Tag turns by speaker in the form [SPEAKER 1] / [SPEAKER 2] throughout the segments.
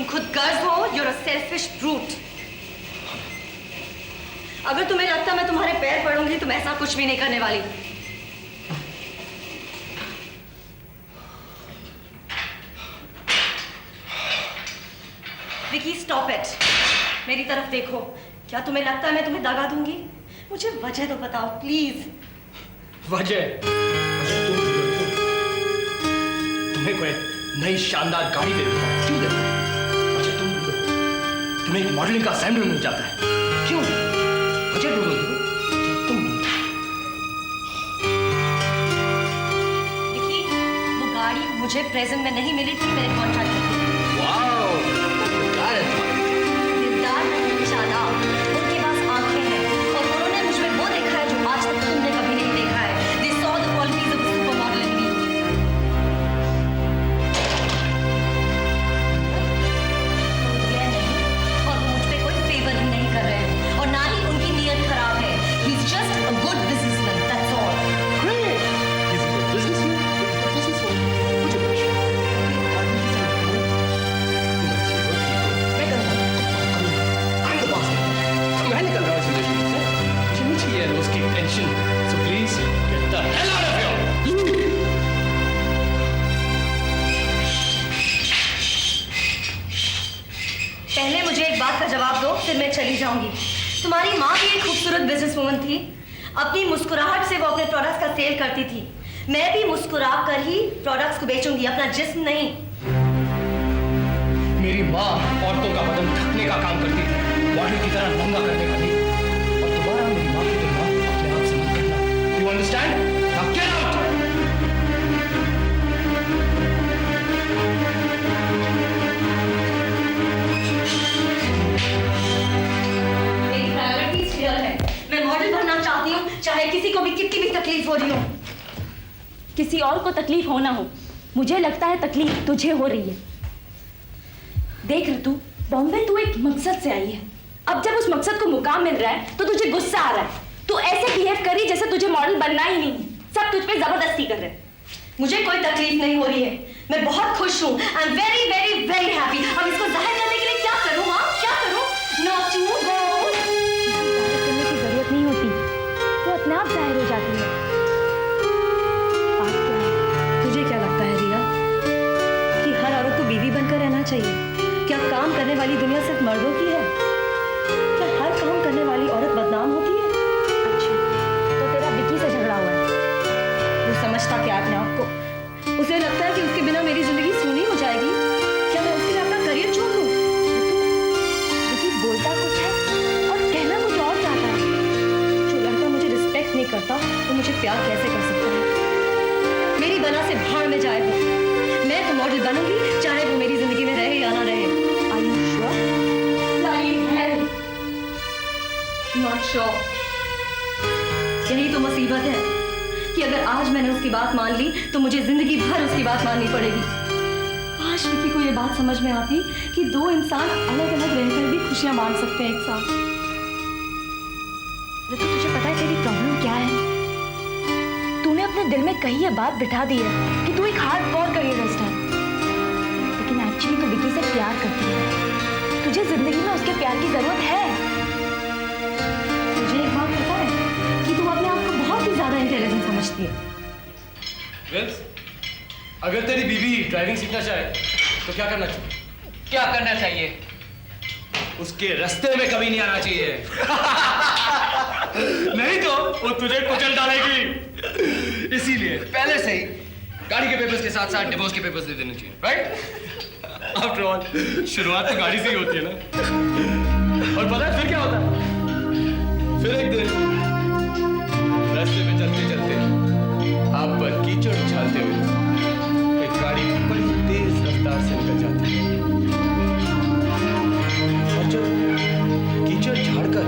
[SPEAKER 1] तुम खुद गर्ज हो, you're a selfish brute. अगर तुम्हें लगता मैं तुम्हारे पैर पड़ूंगी तो मैं ऐसा कुछ भी नहीं करने वाली। Vicky, stop it. मेरी तरफ देखो। क्या तुम्हें लगता है मैं तुम्हें दगा दूंगी? मुझे वजह तो बताओ प्लीज।
[SPEAKER 2] वजह तुम्हें कोई नई शानदार गाड़ी दे देता है, क्यों देता है? वजह तुम्हें एक मॉडलिंग का असाइनमेंट मिल जाता है, क्यों? वजह तुम
[SPEAKER 1] विकी, वो गाड़ी मुझे प्रेजेंट में नहीं मिली थी, मेरे कॉन्ट्रैक्ट में थी। उनके पास आंखें हैं और उन्होंने मुझ में वो देखा है जो आज तक तुमने कभी नहीं देखा है। They saw the qualities of a supermodel in me. ये नहीं, और वो मुझ पे कोई फेवर ही नहीं कर रहे हैं और ना ही उनकी नीयत खराब है। He's just a good businessman, that's all.
[SPEAKER 2] Great. He's a good businessman. मुझे मैं निकल रहा हूँ इस रिलेशनशिप से। मुझे चाहिए रोज की tension. So please get the hell out of here.
[SPEAKER 1] पहले मुझे एक बात का जवाब दो, फिर मैं चली जाऊंगी। तुम्हारी माँ भी एक खूबसूरत बिजनेसवुमन थी। अपनी मुस्कुराहट से वो अपने प्रोडक्ट्स का सेल करती थी। मैं भी मुस्कुरा कर ही प्रोडक्ट्स को बेचूंगी, अपना जिस्म नहीं।
[SPEAKER 2] मेरी माँ औरतों का बदन ढकने का काम करती थी, मॉडल की तरह नंगा करने का नहीं। और दोबारा मेरी माँ की तुलना अपने आप से मत करना। You understand? Now get out!
[SPEAKER 1] मेरी प्रायोरिटीज क्लियर है। मैं मॉडल बनना चाहती हूँ, चाहे किसी को भी कितनी भी तकलीफ हो रही हो।
[SPEAKER 3] किसी और को तकलीफ हो ना हो, मुझे लगता है तकलीफ तुझे हो रही है। देख ऋतु, बॉम्बे तू एक मकसद से आई है। अब जब उस मकसद को मुकाम मिल रहा है तो तुझे गुस्सा आ रहा है। तू ऐसे बिहेव करी जैसे तुझे मॉडल बनना ही नहीं, सब तुझ पे जबरदस्ती कर रहे हैं।
[SPEAKER 1] मुझे कोई तकलीफ नहीं हो रही है, मैं बहुत खुश हूँ। I am very very very happy. अब इसको जाहिर करने के लिए क्या करूँ? हाँ, क्या करूँ? नाचूं, गाऊं?
[SPEAKER 3] जाहिर करने की जरूरत नहीं होती, वो अपने आप जाहिर हो जाती है। बात क्या है?
[SPEAKER 1] तुझे क्या लगता है रिया कि हर औरत को बीवी बनकर रहना चाहिए? क्या काम करने वाली दुनिया सिर्फ मर्दों की है? क्या हर काम करने वाली औरत बदनाम होती है?
[SPEAKER 3] अच्छा, तो तेरा विकी से झगड़ा हुआ है?
[SPEAKER 1] वो समझता क्या अपने आप को? उसे लगता है कि उसके बिना मेरी जिंदगी सूनी हो जाएगी। क्या मैं उसके लिए अपना करियर छोड़ दूं?
[SPEAKER 3] विकी बोलता कुछ है और कहना कुछ और चाहता है।
[SPEAKER 1] जो लड़का मुझे रिस्पेक्ट नहीं करता वो मुझे प्यार कैसे कर सकता है? मेरी बला से भाड़ में जाए वो। मैं तो मॉडल बनूंगी, चाहे वो मेरी जिंदगी में रहे या ना रहे।
[SPEAKER 3] Are you sure?
[SPEAKER 1] Bloody hell! Not sure. यही तो मुसीबत है कि अगर आज मैंने उसकी बात मान ली तो मुझे जिंदगी भर उसकी बात माननी पड़ेगी। काश विकी को ये बात समझ में आती कि दो इंसान अलग अलग रहकर भी खुशियां बांट सकते हैं एक साथ।
[SPEAKER 3] ऋतु, तुझे पता है तेरी प्रॉब्लम क्या है? तूने अपने दिल में कहीं ये बात बिठा दी है कि तू एक हार्डकोर करियरिस्ट है, लेकिन एक्चुअली तू विकी से प्यार करती है। तुझे जिंदगी में उसके प्यार की जरूरत है।
[SPEAKER 1] मुझे एक बात पता है कि तू अपने आप को बहुत ही ज्यादा इंटेलिजेंट समझती है।
[SPEAKER 2] विल्स, अगर तेरी बीवी ड्राइविंग सीखना चाहे तो क्या करना चाहिए?
[SPEAKER 4] क्या करना चाहिए?
[SPEAKER 2] उसके रास्ते में कभी नहीं आना चाहिए। नहीं तो वो तुझे कुचल डालेगी। इसीलिए
[SPEAKER 4] पहले से ही गाड़ी के पेपर्स के साथ साथ डिवोर्स के पेपर्स दे देने चाहिए, राइट?
[SPEAKER 2] आफ्टर ऑल शुरुआत तो गाड़ी से ही होती है ना। और पता है फिर क्या होता है? फिर एक दिन रास्ते में चलते चलते आप पर कीचड़ उछालते हुए एक गाड़ी बड़ी तेज रफ्तार से निकल जाती है और जब कीचड़ झाड़कर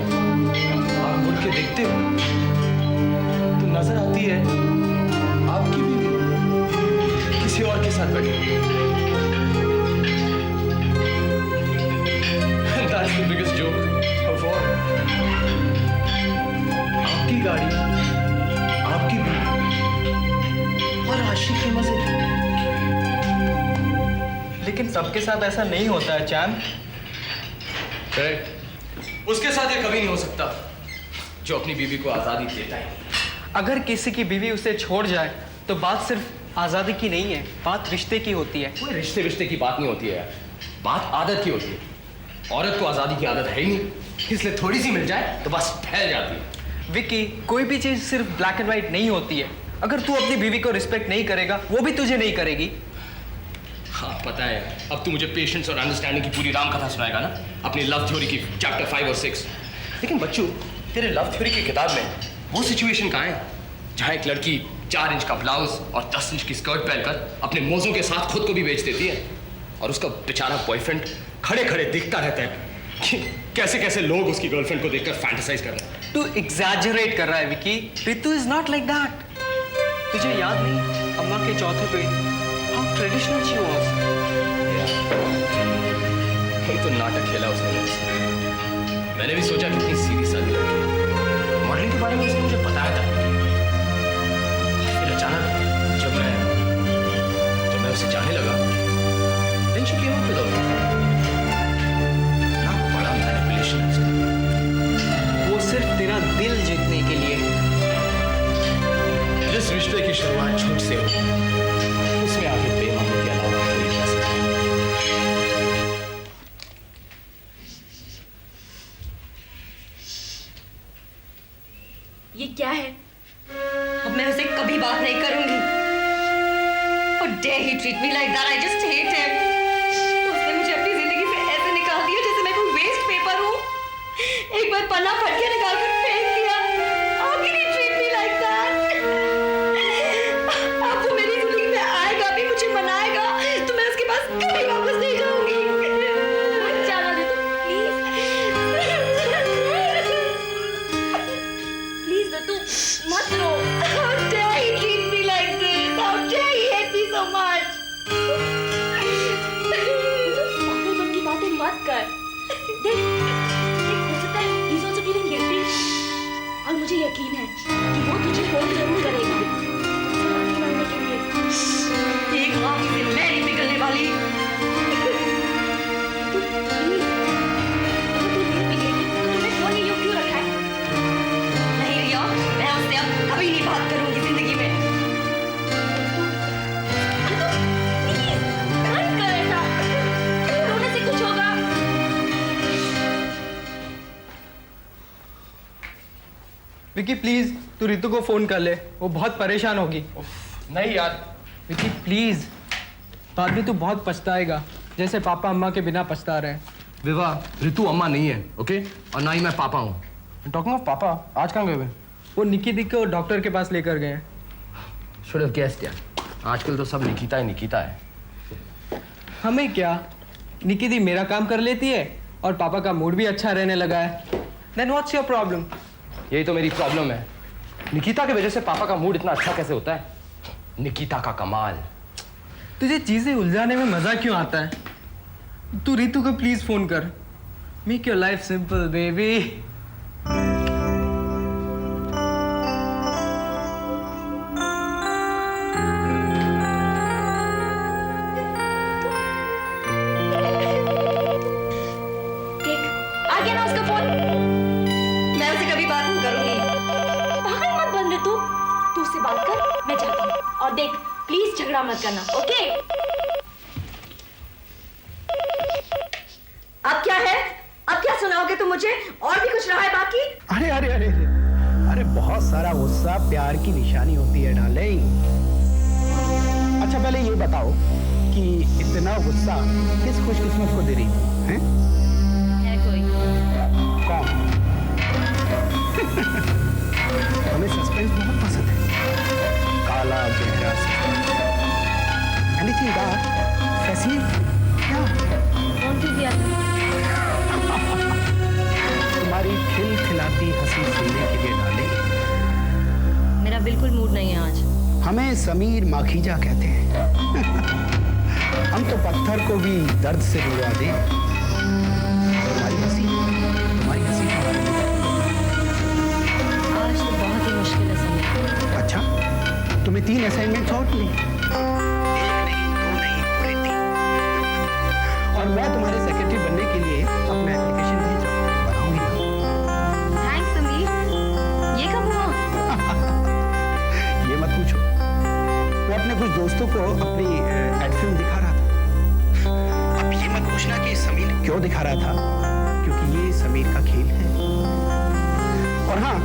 [SPEAKER 2] आप मुड़ के देखते हो तो नजर आती है आपकी बीवी किसी और के साथ बैठी। That's the biggest joke of all. आपकी गाड़ी, आपकी बीवी और आशिक के मजे।
[SPEAKER 5] लेकिन सबके साथ ऐसा नहीं होता है चांद।
[SPEAKER 4] करेक्ट। उसके साथ ये कभी नहीं हो सकता जो अपनी बीवी को आजादी देता है।
[SPEAKER 5] अगर किसी की बीवी उसे छोड़ जाए तो बात सिर्फ आज़ादी की नहीं है, बात रिश्ते की होती है।
[SPEAKER 4] कोई रिश्ते की बात नहीं होती है यार, बात आदत की होती है। औरत को आजादी की आदत है ही नहीं, इसलिए थोड़ी सी मिल जाए तो बस फैल जाती है।
[SPEAKER 5] विकी, कोई भी चीज सिर्फ ब्लैक एंड व्हाइट नहीं होती है। अगर तू अपनी बीवी को रिस्पेक्ट नहीं करेगा, वो भी तुझे नहीं करेगी।
[SPEAKER 4] हाँ पता है, अब तू मुझे पेशेंस और अंडरस्टैंडिंग की पूरी रामकथा सुनाएगा ना, अपनी लव थ्योरी की चैप्टर 5 और 6। लेकिन बच्चू, तेरे लव थ्योरी की किताब में वो सिचुएशन कहाँ है जहाँ एक लड़की 4 इंच का ब्लाउज और 10 इंच की स्कर्ट पहनकर अपने मोजों के साथ खुद को भी बेच देती है, और उसका बेचारा बॉयफ्रेंड खड़े खड़े देखता रहता है कि कैसे कैसे लोग उसकी गर्लफ्रेंड को देखकर फैंटेसाइज कर रहे हैं।
[SPEAKER 5] तू एग्जैजरेट कर रहा है Vicky. Ritu is not like that. तुझे याद नहीं अम्मा के चौथे पे हाउ ट्रेडिशनल शी वाज।
[SPEAKER 4] कोई तो नाटक खेला उसने मेरे साथ। मैंने भी सोचा कितनी सीधी सादी लड़की है। मॉडलिंग के बारे में उसने मुझे बताया था। फिर अचानक जब मैं उसे चाहने लगा, then she came up with all that। ना बड़ा मैनिपुलेशन है उसका।
[SPEAKER 5] वो सिर्फ तेरा दिल जीतने के लिए।
[SPEAKER 4] जिस रिश्ते की शुरुआत झूठ से हो, उसमें आगे बेईमानी के अलावा कोई नहीं जा सकता।
[SPEAKER 3] ये क्या है?
[SPEAKER 1] अब मैं उसे कभी बात नहीं करूंगी। How dare he treat me like that? I just hate him. उसने मुझे अपनी जिंदगी से ऐसे निकाल दिया जैसे मैं कोई वेस्ट पेपर हूँ। एक बार पन्ना फट गया, निकाल कर फेंक दिया। How can he treat me like that? अब वो मेरी जिंदगी में आएगा भी, मुझे मनाएगा, तो मैं उसके पास कभी वापस नहीं जाऊंगी।
[SPEAKER 3] मत जाना दे तू, प्लीज तू मत रो।
[SPEAKER 1] How dare he treat me like this? How dare he hate me so much?
[SPEAKER 3] पागलपन की बातें मत कर। देख हो सकता है he's also feeling guilty, और मुझे यकीन है कि वो तुझे फोन जरूर करेगा तुझसे माफी मांगने के लिए।
[SPEAKER 1] एक आंख से मैं नहीं पिघलने वाली।
[SPEAKER 3] तू प्लीज, अगर तू नहीं पिघलेगी तो तूने फोन ये क्यों रखा है?
[SPEAKER 1] नहीं रिया, मैं उससे अब कभी नहीं बात करूंगी जिंदगी में।
[SPEAKER 3] प्लीज मत कर ऐसा, रोने से कुछ होगा।
[SPEAKER 5] विकी प्लीज, तू रितु को फोन कर ले, वो बहुत परेशान होगी।
[SPEAKER 4] नहीं यार,
[SPEAKER 5] विकी प्लीज, बाद में तू बहुत पछताएगा जैसे पापा अम्मा के बिना पछता रहे हैं।
[SPEAKER 4] विवाह, रितु अम्मा नहीं है, ओके? और ना ही मैं पापा हूँ। टॉकिंग ऑफ पापा, आज कहाँ गए हुए?
[SPEAKER 5] वो निकी दी को डॉक्टर के पास लेकर गए हैं।
[SPEAKER 4] शुड हैव गेस्ड यार, आजकल तो सब निकिता ही निकिता है।
[SPEAKER 5] हमें क्या, निकी दी मेरा काम कर लेती है और पापा का मूड भी अच्छा रहने लगा है। Then what's your problem?
[SPEAKER 4] यही तो मेरी प्रॉब्लम है। निकिता की वजह से पापा का मूड इतना अच्छा कैसे होता है? निकिता का कमाल।
[SPEAKER 5] तुझे चीजें उलझाने में मजा क्यों आता है? तू रितु को प्लीज फोन कर। Make your life simple baby.
[SPEAKER 3] देख आ गया ना उसका फोन।
[SPEAKER 1] मैं उससे कभी बात नहीं करूंगी।
[SPEAKER 3] पागल मत बन रे तू उससे बात कर, मैं जाती हूँ। और देख प्लीज झगड़ा मत करना, ओके?
[SPEAKER 1] अब क्या है? अब क्या सुनाओगे तुम मुझे? और भी कुछ रहा है बाकी?
[SPEAKER 6] अरे अरे अरे अरे बहुत सारा गुस्सा प्यार की निशानी होती है डार्लिंग। अच्छा पहले ये बताओ कि इतना गुस्सा किस खुशकिस्मत को दे रही थी? हैं?
[SPEAKER 3] है कोई?
[SPEAKER 6] कौन? हमें सस्पेंस बहुत पसंद है। काला गहरा सस्पेंस। Anything dark, fascinating. क्या?
[SPEAKER 3] कौन सी दिया?
[SPEAKER 6] तुम्हारी खिलखिलाती हंसी सुनने के लिए डार्लिंग।
[SPEAKER 1] मेरा बिल्कुल मूड नहीं है आज।
[SPEAKER 6] हमें समीर माखीजा कहते हैं। हम तो पत्थर को भी दर्द से रुला दें। तुम्हारी हंसी
[SPEAKER 1] आज तो बहुत ही मुश्किल है समय।
[SPEAKER 6] अच्छा, तुम्हें 3 असाइनमेंट और मिली? 1 नहीं, 2 नहीं, पूरे 3। दोस्तों को अपनी एड फिल्म दिखा रहा था। अब ये मत पूछना कि समीर क्यों दिखा रहा था, क्योंकि ये समीर का खेल है। और हाँ,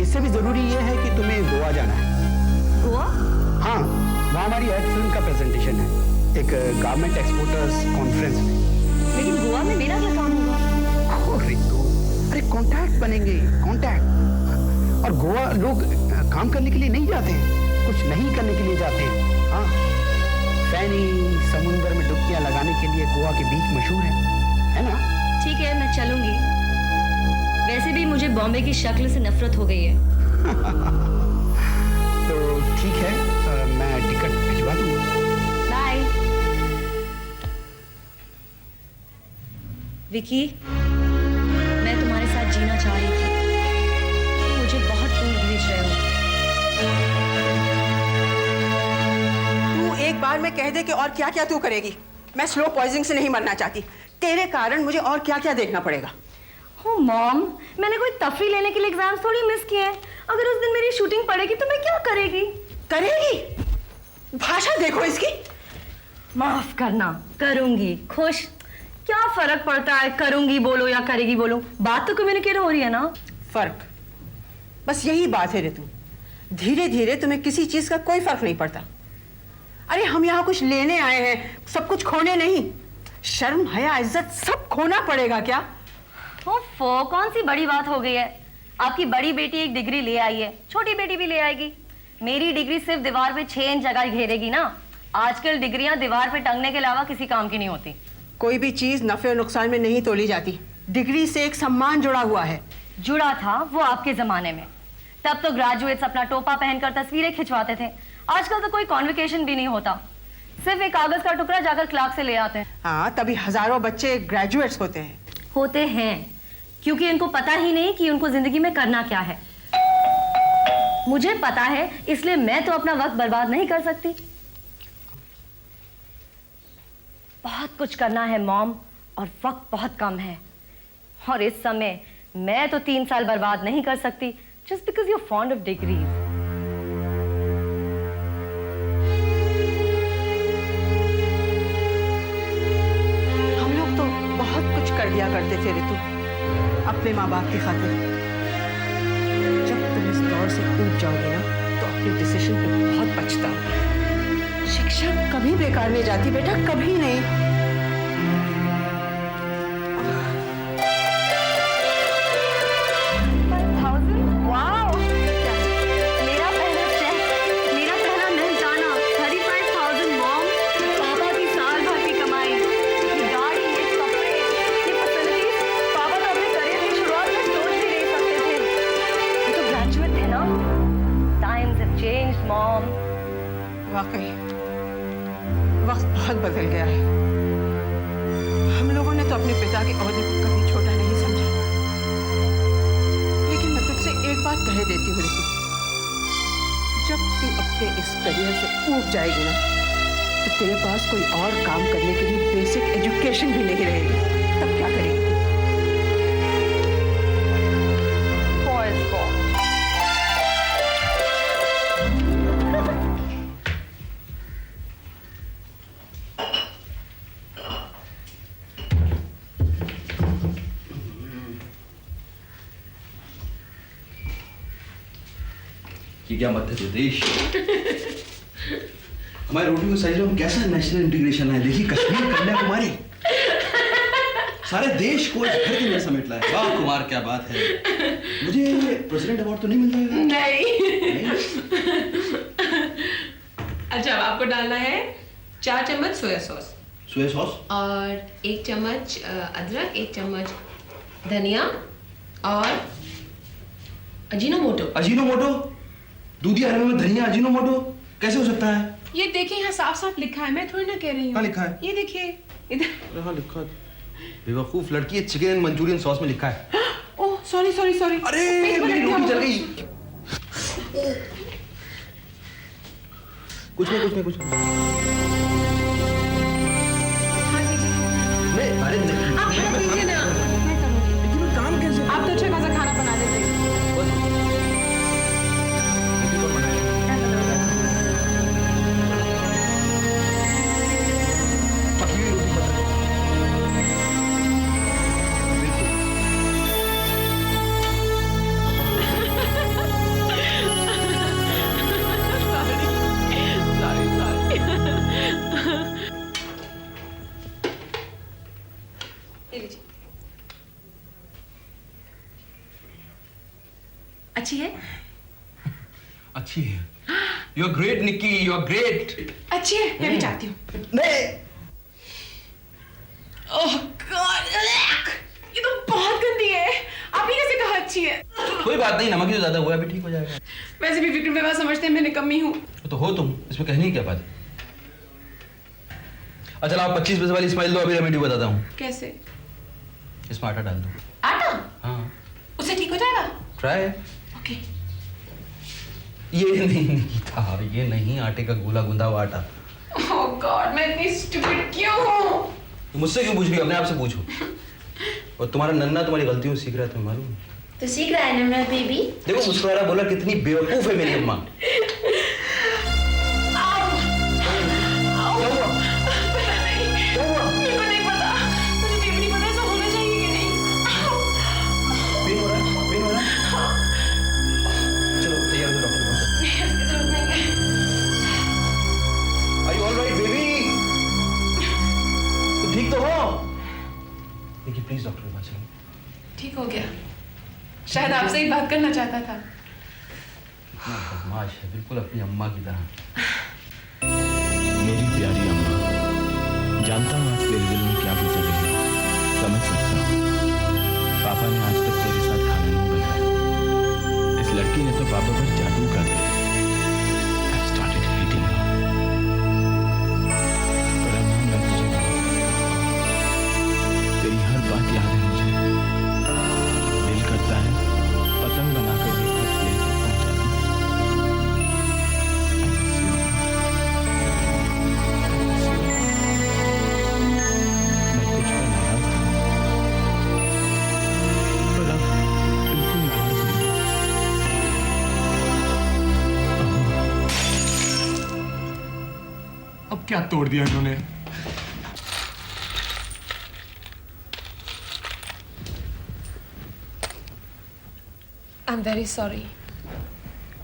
[SPEAKER 6] इससे भी जरूरी ये है कि तुम्हें गोवा जाना है।
[SPEAKER 1] गोवा?
[SPEAKER 6] हाँ, वहाँ हमारी एड फिल्म का प्रेजेंटेशन है, एक गारमेंट एक्सपोर्टर्स कॉन्फ्रेंस में।
[SPEAKER 1] लेकिन गोवा में मेरा क्या काम होगा?
[SPEAKER 6] रितु, अरे कॉन्टैक्ट बनेंगे, कॉन्टैक्ट। और गोवा लोग काम करने के लिए नहीं जाते हैं, कुछ नहीं करने के लिए जाते हैं। हाँ, फैनी समुंदर में डुबकियां लगाने के लिए गोवा के बीच मशहूर है ना?
[SPEAKER 1] ठीक है, मैं चलूंगी। वैसे भी मुझे बॉम्बे की शक्ल से नफरत हो गई है।
[SPEAKER 6] तो ठीक है, मैं टिकट भिजवा दूंगा।
[SPEAKER 1] बाय। विकी, मैं तुम्हारे साथ जीना चाह रही थी, तुम मुझे बहुत दूर भेज रहे हो।
[SPEAKER 7] तू एक बार में कह दे कि और क्या क्या तू करेगी। मैं स्लो पॉइजनिंग से नहीं मरना चाहती, तेरे कारण मुझे और क्या क्या देखना पड़ेगा।
[SPEAKER 1] हो मॉम, मैंने कोई तफरी लेने के लिए एग्जाम्स थोड़ी मिस किए हैं। अगर उस दिन मेरी शूटिंग पड़ेगी तो मैं क्या करेगी?
[SPEAKER 7] करेगी? भाषा देखो इसकी।
[SPEAKER 1] माफ करना, करूंगी। खुश, क्या फर्क पड़ता है करूंगी बोलो या करेगी बोलो, बात तो कम्युनिकेट हो रही है ना।
[SPEAKER 7] फर्क, बस यही बात है रितु। धीरे धीरे तुम्हें किसी चीज का कोई फर्क नहीं पड़ता। अरे हम यहाँ कुछ लेने आए हैं, सब कुछ खोने नहीं। शर्म हया इज्जत सब खोना पड़ेगा क्या?
[SPEAKER 1] ओफो, कौन सी बड़ी बात हो गई है? आपकी बड़ी बेटी एक डिग्री ले आई है, छोटी बेटी भी ले आएगी। मेरी डिग्री सिर्फ दीवार पे 6 इंच जगह घेरेगी ना। आजकल डिग्रियां दीवार पे टंगने के अलावा किसी काम की नहीं होती।
[SPEAKER 7] कोई भी चीज नफे और नुकसान में नहीं तोली जाती। डिग्री से एक सम्मान जुड़ा हुआ है।
[SPEAKER 1] जुड़ा था वो आपके जमाने में, तब तो ग्रेजुएट्स अपना टोपा पहनकर तस्वीरें खिंचवाते थे। आजकल तो कोई कॉन्वोकेशन भी नहीं होता, सिर्फ एक कागज का टुकड़ा जाकर क्लार्क से ले आते हैं।
[SPEAKER 7] हाँ, तभी हजारों बच्चे ग्रेजुएट्स होते हैं,
[SPEAKER 1] क्योंकि इनको पता ही नहीं कि उनको जिंदगी में करना क्या है। मुझे पता है, इसलिए मैं तो अपना वक्त बर्बाद नहीं कर सकती। बहुत कुछ करना है मॉम, और वक्त बहुत कम है। और इस समय मैं तो 3 साल बर्बाद नहीं कर सकती just because you are fond of degrees.
[SPEAKER 7] हम लोग तो बहुत कुछ कर दिया करते थे रितु, अपने माँ बाप की खातिर। जब तुम इस दौर से ऊब जाओगे ना, तो अपने डिसीजन पे बहुत पछताओगे। शिक्षा कभी बेकार नहीं जाती बेटा, कभी नहीं। वाकई वक्त बहुत बदल गया है। हम लोगों ने तो अपने पिता के ओहदे को कभी छोटा नहीं समझा। लेकिन मैं तुझसे एक बात कह देती हूँ रितु, जब तू अपने इस करियर से ऊब जाएगी ना, तो तेरे पास कोई और काम करने के लिए बेसिक एजुकेशन भी नहीं रहेगी। तब क्या करेगी?
[SPEAKER 8] ये क्या मध्य प्रदेश? हमारे रोटी को साइज में कैसा नेशनल इंटीग्रेशन है। देखिए, कश्मीर, कन्याकुमारी, सारे देश को इस घर के अंदर समेट लाया। वाह कुमार, क्या बात है। मुझे प्रेसिडेंट अवार्ड तो नहीं मिल जाएगा?
[SPEAKER 9] नहीं। अच्छा, अब आपको डालना है 4 चम्मच सोया सॉस।
[SPEAKER 8] Soya sauce?
[SPEAKER 9] और 1 चम्मच अदरक, 1 चम्मच धनिया और अजीनोमोटो।
[SPEAKER 8] अजीनोमोटो? दूधिया हरे में धनिया, अजीनोमोटो कैसे हो सकता है?
[SPEAKER 9] ये देखिए, यहाँ साफ साफ लिखा है, मैं थोड़ी ना कह रही हूँ।
[SPEAKER 8] कहाँ लिखा है?
[SPEAKER 9] ये देखिए इधर।
[SPEAKER 8] हाँ लिखा है। बेवकूफ लड़की है, चिकन मंचूरियन सॉस में लिखा है।
[SPEAKER 9] Oh sorry sorry sorry.
[SPEAKER 8] अरे मेरी रोटी जल गई। कुछ नहीं।
[SPEAKER 9] हाँ दीजिए।
[SPEAKER 8] मैं अरे नहीं।
[SPEAKER 9] आप खाना दीजिए ना।
[SPEAKER 8] लेकिन काम कैसे?
[SPEAKER 9] आप तो अच्छा खासा खाना बना देते हैं। अच्छी है?
[SPEAKER 8] अच्छी है। You are great Nikki, you are great.
[SPEAKER 9] अच्छी है, मैं भी चाहती हूँ।
[SPEAKER 8] नहीं,
[SPEAKER 9] ओह गॉड, ये तो बहुत गंदी है। आपने कैसे कहा अच्छी है?
[SPEAKER 8] कोई बात नहीं, नमक ही तो ज्यादा हुआ है, अभी ठीक हो जाएगा।
[SPEAKER 9] वैसे भी विक्रम बाबा समझते हैं मैं निकम्मी हूँ।
[SPEAKER 8] तो हो तुम, इसमें कहने की क्या बात है? अच्छा आप 25 पैसे वाली स्माइल दो, अभी रेमेडी बताता हूँ।
[SPEAKER 9] कैसे?
[SPEAKER 8] इसमें आटा डाल दो।
[SPEAKER 9] आटा?
[SPEAKER 8] हाँ,
[SPEAKER 9] उससे ठीक हो जाएगा?
[SPEAKER 8] ट्राई।
[SPEAKER 9] ओके।
[SPEAKER 8] ये नहीं था, ये नहीं, आटे का गोला गुंदा हुआ आटा।
[SPEAKER 9] ओह गॉड, मैं इतनी स्टूपिड क्यों हूँ?
[SPEAKER 8] मुझसे क्यों पूछ रही हो? अपने आप से पूछो। और तुम्हारा नन्ना तुम्हारी गलतियों से सीख रहा है, तुम्हें मालूम है?
[SPEAKER 3] तो सीख रहा है ना मेरा बेबी।
[SPEAKER 8] देखो मुस्कुरा बोला, कितनी बेवकूफ है मेरी अम्मा। प्लीज डॉक्टर के पास चलिए।
[SPEAKER 9] ठीक हो गया, शायद आपसे ही बात करना चाहता था।
[SPEAKER 8] इतना बदमाश है, बिल्कुल अपनी अम्मा की तरह।
[SPEAKER 2] मेरी प्यारी अम्मा, जानता हूँ आज तेरे दिल में क्या गुजर रही है, समझ सकता हूँ। पापा ने आज तक तेरे साथ खाना नहीं बनाया। इस लड़की ने तो पापा पर जादू कर दिया। I've started hating her. पर अम्मा, मैं तुझे तेरी हर बात याद है मुझे। दिल करता है पतंग बनाकर एक खत प्लेन तक पहुंचा दूं। मैं तुझ पर नाराज था, पर अब बिल्कुल नाराज नहीं। अब क्या तोड़ दिया इन्होंने?
[SPEAKER 9] I'm very sorry.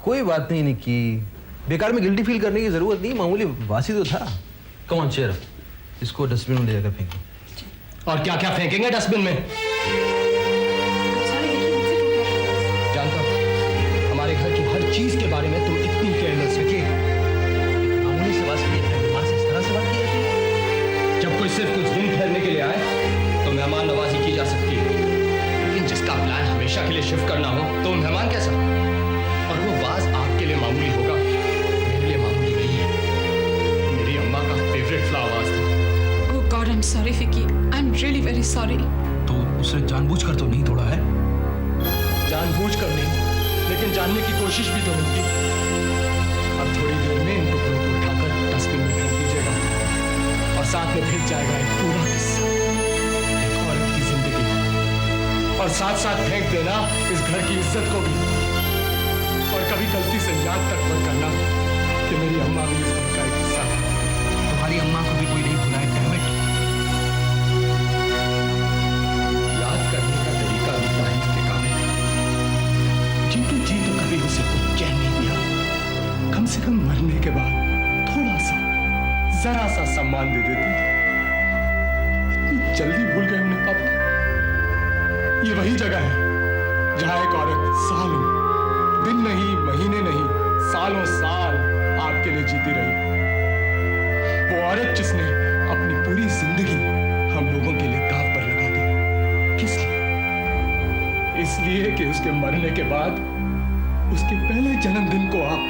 [SPEAKER 8] कोई बात नहीं निक्की, बेकार में गिल्टी फील करने की जरूरत नहीं, मामूली वासी तो था। कम ऑन चेयर, इसको डस्टबिन में ले जाकर फेंको।
[SPEAKER 4] और क्या क्या फेंकेंगे डस्टबिन में? जानता हूं हमारे घर की हर चीज के बारे में तुम इतनी केयरलेस रखी।
[SPEAKER 8] मामूली से बात की अपने मेहमान से इस तरह से बात की जाती है?
[SPEAKER 4] जब कोई सिर्फ कुछ दिन ठहरने के लिए आए तो मेहमान नवाजी की जा सकती है, लेकिन जिसका प्लान हमेशा के लिए शिफ्ट करना हो तो मेहमान कैसा? और वो वाज आपके लिए मामूली होगा, मेरे लिए मामूली नहीं है। मेरी अम्मा का फेवरेट फ्लावर वाज था।
[SPEAKER 9] Oh God, I'm sorry, Vicky. I'm really very sorry.
[SPEAKER 8] तो उसने जानबूझकर तो नहीं तोड़ा है?
[SPEAKER 2] जानबूझकर नहीं, लेकिन जानने की कोशिश भी तो नहीं की। अब थोड़ी देर में इन टुकड़ों को उठाकर डस्टबिन में फेंक दीजिएगा और साथ में फेंक जाएगा एक पूरा किस्सा, एक औरत की जिंदगी, और साथ साथ फेंक देना इस घर की इज्जत को भी। और कभी गलती से याद तक मत करना कि मेरी अम्मा भी इस घर का एक हिस्सा है।
[SPEAKER 8] तुम्हारी अम्मा को भी कोई नहीं भुलाए, डैम इट।
[SPEAKER 2] याद करने का तरीका भी तारीफ के काबिल है। जिंतु जी तो कभी उसे कुछ चैन नहीं दिया, कम से कम मरने के बाद थोड़ा सा, जरा सा सम्मान दे देते। इतनी जल्दी भूल गए उन्हें पापा। ये वही जगह है जहां एक औरत सालों, दिन नहीं, महीने नहीं, सालों साल आपके लिए जीती रही। वो औरत जिसने अपनी पूरी जिंदगी हम लोगों के लिए दांव पर लगा दी। किस लिए? इसलिए कि उसके मरने के बाद उसके पहले जन्मदिन को आप